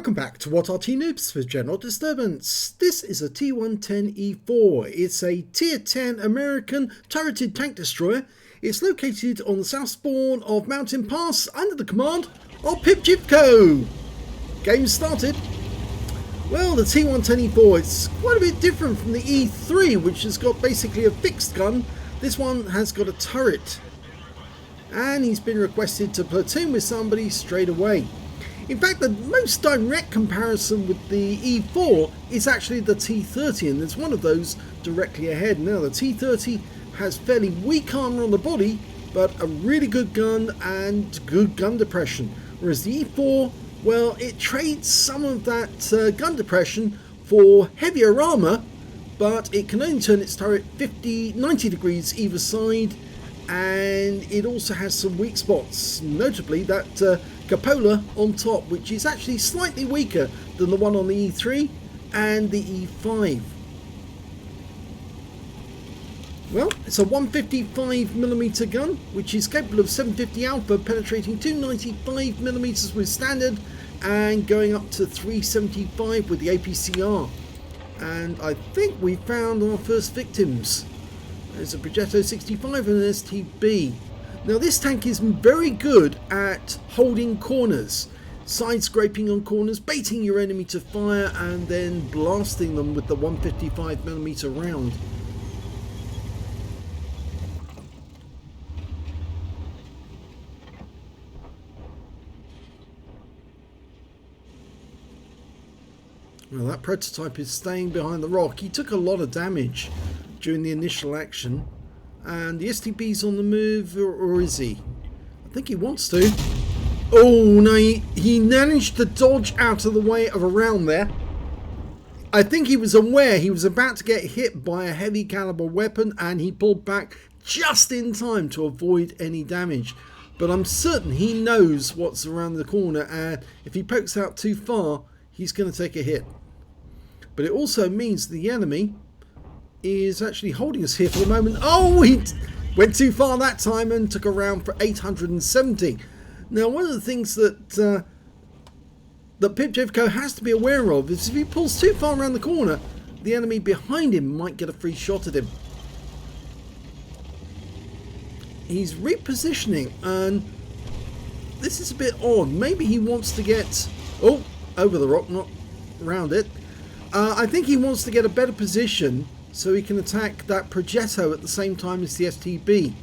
Welcome back to What Are Noobs for General Disturbance. This is a T110E4. It's a Tier 10 American turreted tank destroyer. It's located on the south spawn of Mountain Pass under the command of pipjivko. Game started. Well, the T110E4, it's quite a bit different from the E3, which has got basically a fixed gun. This one has got a turret. And he's been requested to platoon with somebody straight away. In fact, the most direct comparison with the E4 is actually the T30, and there's one of those directly ahead. Now, the T30 has fairly weak armor on the body, but a really good gun and good gun depression. Whereas the E4, well, it trades some of that gun depression for heavier armor, but it can only turn its turret 90 degrees either side, and it also has some weak spots, notably that cupola on top, which is actually slightly weaker than the one on the E3 and the E5. Well, it's a 155mm gun, which is capable of 750 alpha, penetrating 295mm with standard and going up to 375 with the APCR. And I think we found our first victims. There's a Progetto 65 and an STB. Now, this tank is very good at holding corners, side scraping on corners, baiting your enemy to fire and then blasting them with the 155mm round. Well, that prototype is staying behind the rock. He took a lot of damage during the initial action. And the STB's on the move, or is he? I think he wants to. Oh, no, he managed to dodge out of the way of a round there. I think he was aware he was about to get hit by a heavy caliber weapon, and he pulled back just in time to avoid any damage. But I'm certain he knows what's around the corner, and if he pokes out too far, he's going to take a hit. But it also means the enemy is actually holding us here for the moment. Oh, he went too far that time and took a round for 870. Now, one of the things that that pipjivko has to be aware of is if he pulls too far around the corner, the enemy behind him might get a free shot at him. He's repositioning, and this is a bit odd. Maybe he wants to get over the rock, not around it. I think he wants to get a better position so he can attack that Progetto at the same time as the STB.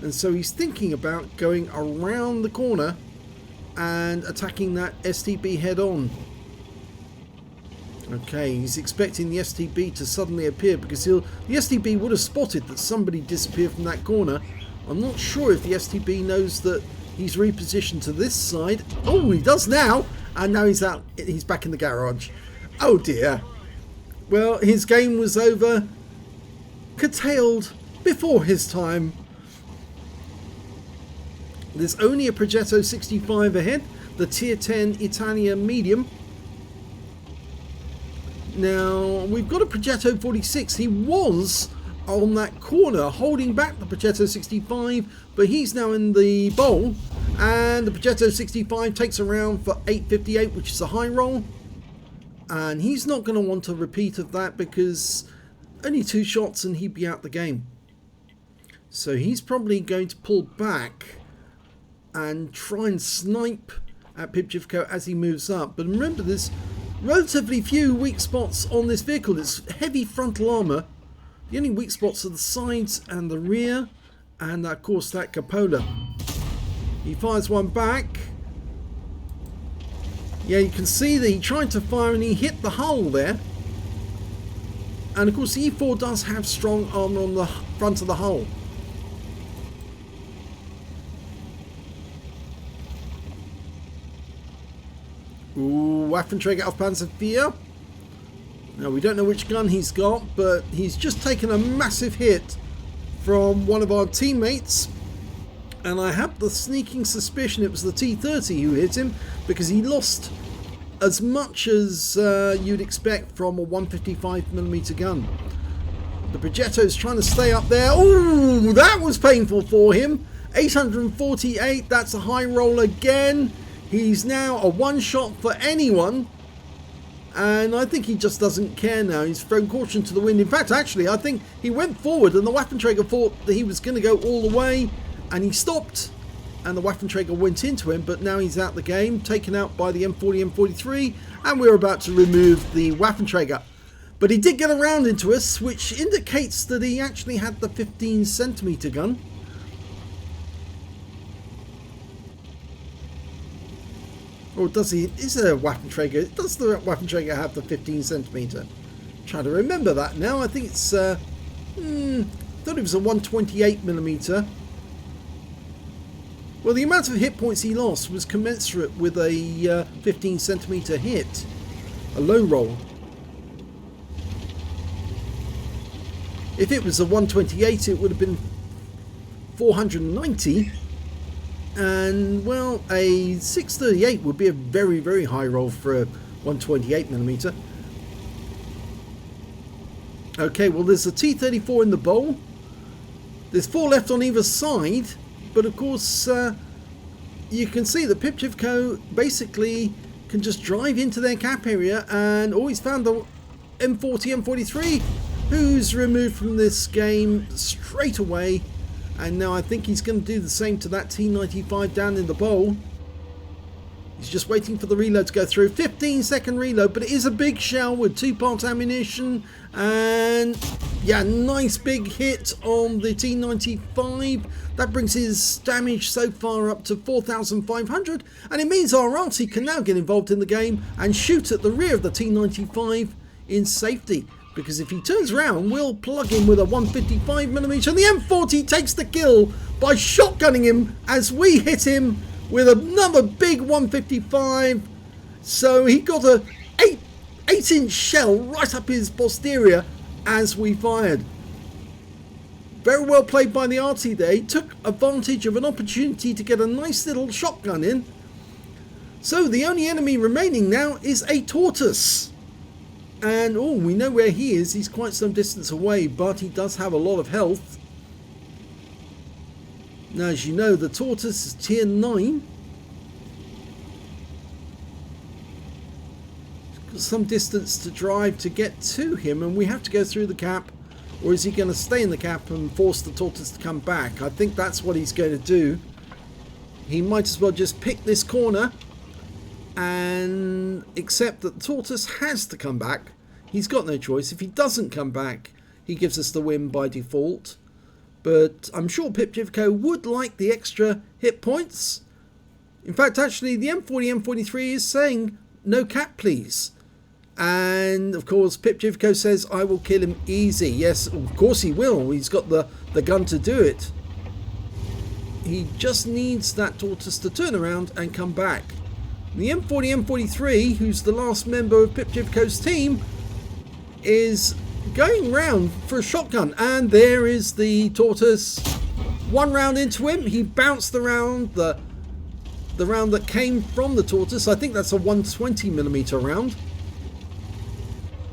And so he's thinking about going around the corner and attacking that STB head on. Okay, he's expecting the STB to suddenly appear because the STB would have spotted that somebody disappeared from that corner. I'm not sure if the STB knows that he's repositioned to this side. Oh, he does now! And now he's out. He's back in the garage. Oh dear. Well, his game was over, curtailed before his time. There's only a Progetto 65 ahead, the Tier 10 Italia medium. Now, we've got a Progetto 46. He was on that corner holding back the Progetto 65, but he's now in the bowl. And the Progetto 65 takes a round for 858, which is a high roll. And he's not going to want a repeat of that because only 2 shots and he'd be out the game. So he's probably going to pull back and try and snipe at pipjivko as he moves up. But remember, there's relatively few weak spots on this vehicle. It's heavy frontal armor. The only weak spots are the sides and the rear, and of course that cupola. He fires one back. Yeah, you can see that he tried to fire and he hit the hull there. And of course the E4 does have strong armor on the front of the hull. Ooh, Waffenträger auf Panzer IV. Now we don't know which gun he's got, but he's just taken a massive hit from one of our teammates. And I have the sneaking suspicion it was the T30 who hit him, because he lost as much as you'd expect from a 155mm gun. The Progetto's trying to stay up there. Ooh, that was painful for him. 848, that's a high roll again. He's now a one-shot for anyone. And I think he just doesn't care now. He's thrown caution to the wind. In fact, actually, I think he went forward and the Waffenträger thought that he was going to go all the way. And he stopped. And the Waffenträger went into him. But now he's out the game, taken out by the M40, M43. And we're about to remove the Waffenträger. But he did get around into us, which indicates that he actually had the 15cm gun. Or does he? Is there a Waffenträger? Does the Waffenträger have the 15cm? Trying to remember that now. I think it's. Thought it was a 128mm. Well, the amount of hit points he lost was commensurate with a 15cm hit, a low roll. If it was a 128, it would have been 490. And, well, a 638 would be a very, very high roll for a 128mm. Okay, well, there's a T34 in the bowl. There's 4 left on either side. But, of course, you can see that pipjivko basically can just drive into their cap area. And always found the M40, M43, who's removed from this game straight away. And now I think he's going to do the same to that T95 down in the bowl. He's just waiting for the reload to go through. 15-second reload, but it is a big shell with 2-part ammunition. And yeah, nice big hit on the T95. That brings his damage so far up to 4,500. And it means our Arty can now get involved in the game and shoot at the rear of the T95 in safety. Because if he turns around, we'll plug him with a 155mm. And the M40 takes the kill by shotgunning him as we hit him with another big 155. So he got a 8-inch shell right up his posterior as we fired. Very well played by the Arty there. He took advantage of an opportunity to get a nice little shotgun in. So the only enemy remaining now is a tortoise. And, oh, we know where he is. He's quite some distance away, but he does have a lot of health. Now, as you know, the tortoise is tier 9. Got some distance to drive to get to him, and we have to go through the cap. Or is he going to stay in the cap and force the tortoise to come back? I think that's what he's going to do. He might as well just pick this corner and accept that the tortoise has to come back. He's got no choice. If he doesn't come back, he gives us the win by default. But I'm sure pipjivko would like the extra hit points. In fact, actually, the M40, M43 is saying, no cap, please. And, of course, pipjivko says, I will kill him easy. Yes, of course he will. He's got the gun to do it. He just needs that tortoise to turn around and come back. The M40, M43, who's the last member of pipjivko's team, is going round for a shotgun. And there is the tortoise. One round into him. He bounced around the round that came from the tortoise. I think that's a 120mm round.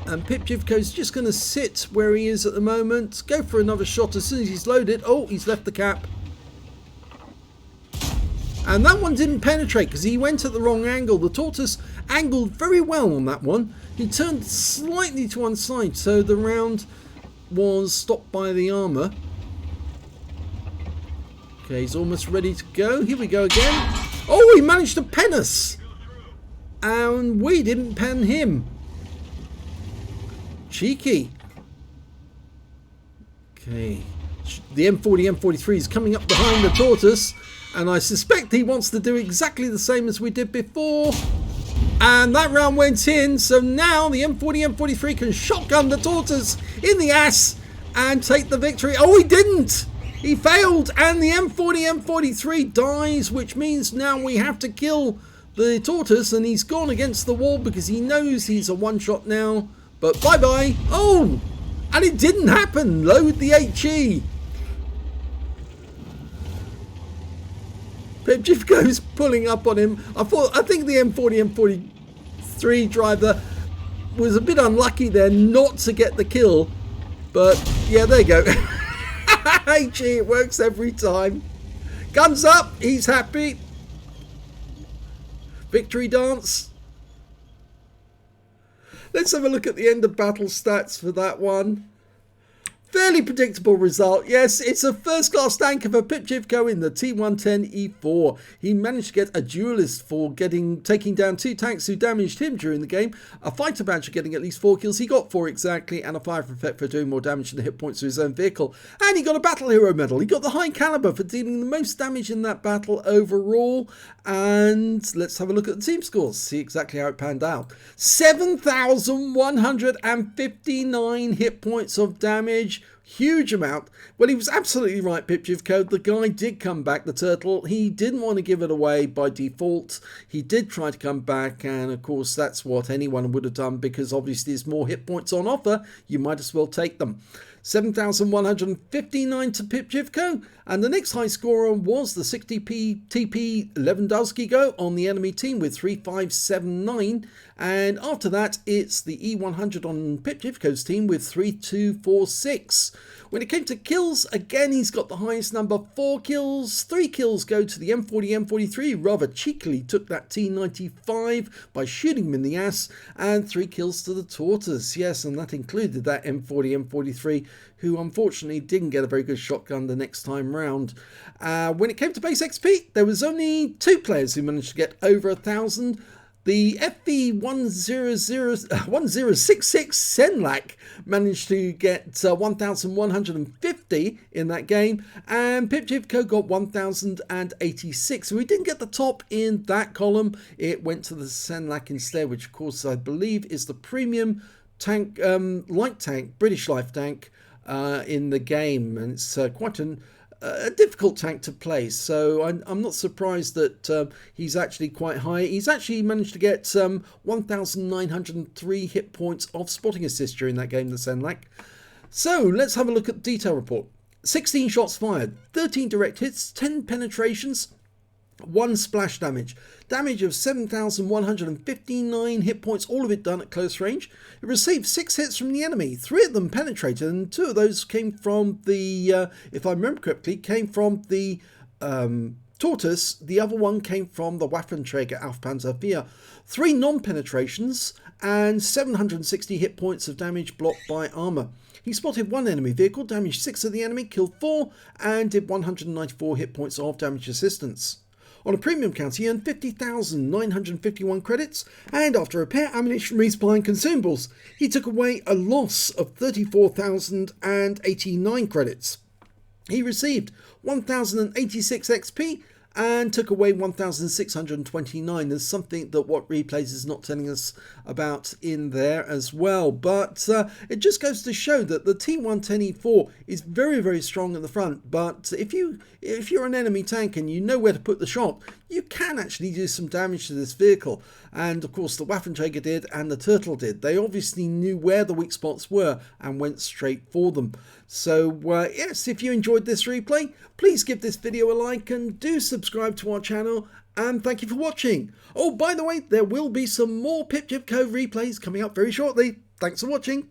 And pipjivko's just going to sit where he is at the moment. Go for another shot as soon as he's loaded. Oh, he's left the cap. And that one didn't penetrate because he went at the wrong angle. The tortoise angled very well on that one. He turned slightly to one side, so the round was stopped by the armor. Okay, he's almost ready to go. Here we go again. Oh, he managed to pen us. And we didn't pen him. Cheeky. Okay. The M40, M43 is coming up behind the tortoise. And I suspect he wants to do exactly the same as we did before. And that round went in. So now the M40, M43 can shotgun the tortoise in the ass and take the victory. Oh, he didn't. He failed. And the M40, M43 dies, which means now we have to kill the tortoise. And he's gone against the wall because he knows he's a one-shot now. But bye-bye. Oh, and it didn't happen. Load the HE. pipjivko's pulling up on him. I think the M40, M43 driver was a bit unlucky there not to get the kill. But yeah, there you go. HE, it works every time. Guns up, he's happy. Victory dance. Let's have a look at the end of battle stats for that one. Fairly predictable result. Yes, it's a first-class tank of a pipjivko in the T110E4. He managed to get a duelist for taking down 2 tanks who damaged him during the game, a fighter badge for getting at least 4 kills, he got 4 exactly, and a fire effect for doing more damage than the hit points to his own vehicle. And he got a battle hero medal. He got the high caliber for dealing the most damage in that battle overall. And let's have a look at the team scores, see exactly how it panned out. 7,159 hit points of damage. Huge amount. Well, he was absolutely right, pipjivko. The guy did come back, the turtle. He didn't want to give it away by default. He did try to come back, and of course that's what anyone would have done, because obviously there's more hit points on offer. You might as well take them. 7,159 to pipjivko, and the next high scorer was the 60p TP Lewandowski on the enemy team with 3,579, and after that it's the E100 on pipjivko's team with 3,246. When it came to kills, again he's got the highest number, 4 kills. 3 kills go to the M40M43, rather cheekily took that T95 by shooting him in the ass, and 3 kills to the tortoise, yes, and that included that M40M43, who unfortunately didn't get a very good shotgun the next time round. When it came to base XP, there was only 2 players who managed to get over 1,000. The FV1066 Senlak managed to get 1,150 in that game, and pipjivko got 1,086. So we didn't get the top in that column. It went to the Senlak instead, which of course I believe is the premium tank, light tank, British life tank in the game, and it's quite a difficult tank to play, so I'm not surprised that he's actually quite high. He's actually managed to get 1,903 hit points of spotting assist during that game, the Senlak. So let's have a look at the detail report. 16 shots fired, 13 direct hits, 10 penetrations, 1 splash damage. Damage of 7,159 hit points, all of it done at close range. It received 6 hits from the enemy, 3 of them penetrated, and 2 of those came from the, if I remember correctly, came from the tortoise. The other one came from the Waffenträger Aufpanzer 4. 3 non-penetrations and 760 hit points of damage blocked by armor. He spotted 1 enemy vehicle, damaged 6 of the enemy, killed 4, and did 194 hit points of damage assistance. On a premium count, he earned 50,951 credits, and after repair, ammunition, resupply and consumables, he took away a loss of 34,089 credits. He received 1,086 XP and took away 1,629. There's something that What Replays is not telling us about in there as well, but it just goes to show that the T110E4 is very, very strong at the front. But if you're an enemy tank and you know where to put the shot, you can actually do some damage to this vehicle. And of course the Waffenträger did, and the Turtle did. They obviously knew where the weak spots were and went straight for them. So yes, if you enjoyed this replay, please give this video a like and do subscribe to our channel, and thank you for watching. Oh, by the way, there will be some more pipjivko replays coming up very shortly. Thanks for watching.